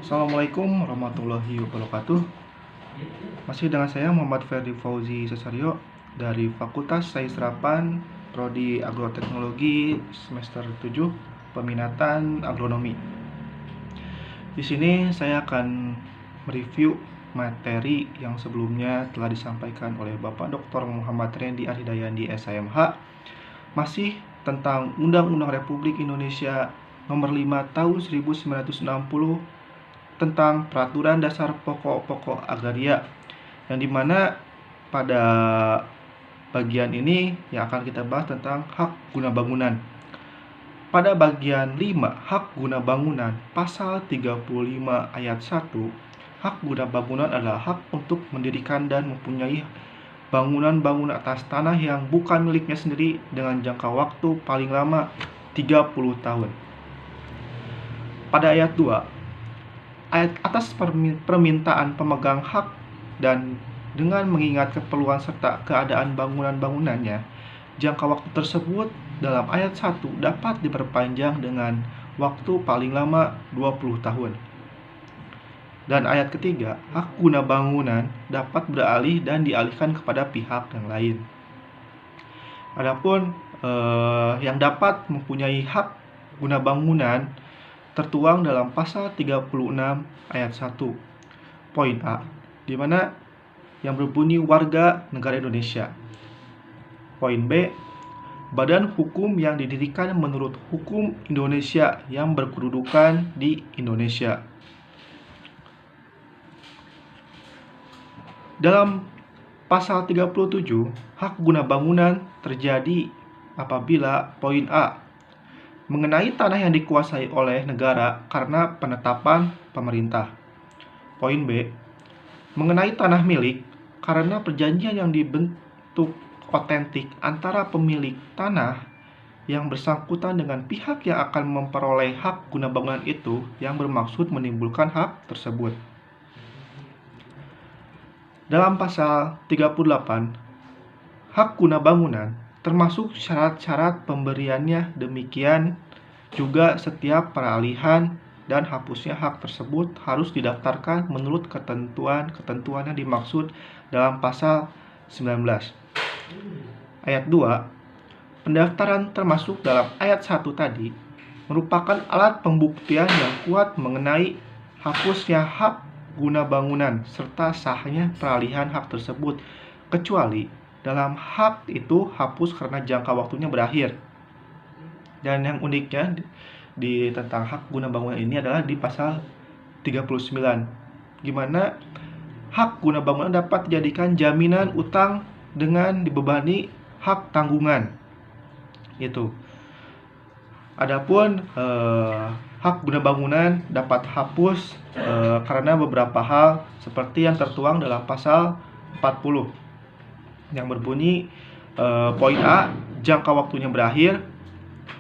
Assalamualaikum warahmatullahi wabarakatuh. Masih dengan saya Muhammad Ferdi Fauzi Cesario dari Fakultas Sains Serapan, Prodi Agroteknologi semester 7, peminatan agronomi. Di sini saya akan mereview materi yang sebelumnya telah disampaikan oleh Bapak Dr. Muhammad Rendy Arhidayandi SMH, masih tentang Undang-Undang Republik Indonesia Nomor 5 Tahun 1960 tentang peraturan dasar pokok-pokok agraria, yang dimana pada bagian ini yang akan kita bahas tentang hak guna bangunan. Pada bagian 5 hak guna bangunan, pasal 35 ayat 1, hak guna bangunan adalah hak untuk mendirikan dan mempunyai bangunan-bangunan atas tanah yang bukan miliknya sendiri dengan jangka waktu paling lama 30 tahun. Pada ayat 2, atas permintaan pemegang hak dan dengan mengingat keperluan serta keadaan bangunan-bangunannya, jangka waktu tersebut dalam ayat 1 dapat diperpanjang dengan waktu paling lama 20 tahun. Dan ayat ketiga, hak guna bangunan dapat beralih dan dialihkan kepada pihak yang lain. Adapun yang dapat mempunyai hak guna bangunan tertuang dalam pasal 36 ayat 1 poin A, di mana yang berbunyi warga negara Indonesia. Poin B, badan hukum yang didirikan menurut hukum Indonesia yang berkedudukan di Indonesia. Dalam pasal 37, hak guna bangunan terjadi apabila poin A, mengenai tanah yang dikuasai oleh negara karena penetapan pemerintah. Poin B, mengenai tanah milik karena perjanjian yang dibentuk otentik antara pemilik tanah yang bersangkutan dengan pihak yang akan memperoleh hak guna bangunan itu yang bermaksud menimbulkan hak tersebut. Dalam pasal 38, hak guna bangunan termasuk syarat-syarat pemberiannya, demikian juga setiap peralihan dan hapusnya hak tersebut harus didaftarkan menurut ketentuan yang dimaksud dalam pasal 19. Ayat 2, pendaftaran termasuk dalam ayat 1 tadi merupakan alat pembuktian yang kuat mengenai hapusnya hak guna bangunan serta sahnya peralihan hak tersebut, kecuali dalam hak itu hapus karena jangka waktunya berakhir. Dan yang uniknya di tentang hak guna bangunan ini adalah di pasal 39, gimana hak guna bangunan dapat dijadikan jaminan utang dengan dibebani hak tanggungan. Itu. Adapun hak guna bangunan dapat hapus karena beberapa hal seperti yang tertuang dalam pasal 40 yang berbunyi poin A, jangka waktunya berakhir.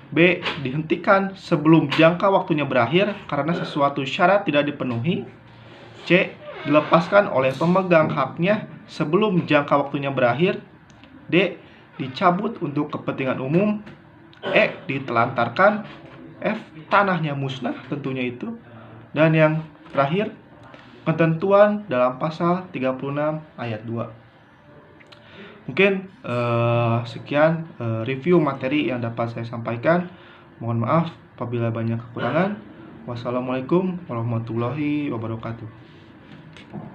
B, dihentikan sebelum jangka waktunya berakhir karena sesuatu syarat tidak dipenuhi. C, dilepaskan oleh pemegang haknya sebelum jangka waktunya berakhir. D, dicabut untuk kepentingan umum. E, ditelantarkan. F, tanahnya musnah tentunya itu. Dan yang terakhir, ketentuan dalam pasal 36 ayat 2. Mungkin sekian review materi yang dapat saya sampaikan. Mohon maaf apabila banyak kekurangan. Wassalamualaikum warahmatullahi wabarakatuh.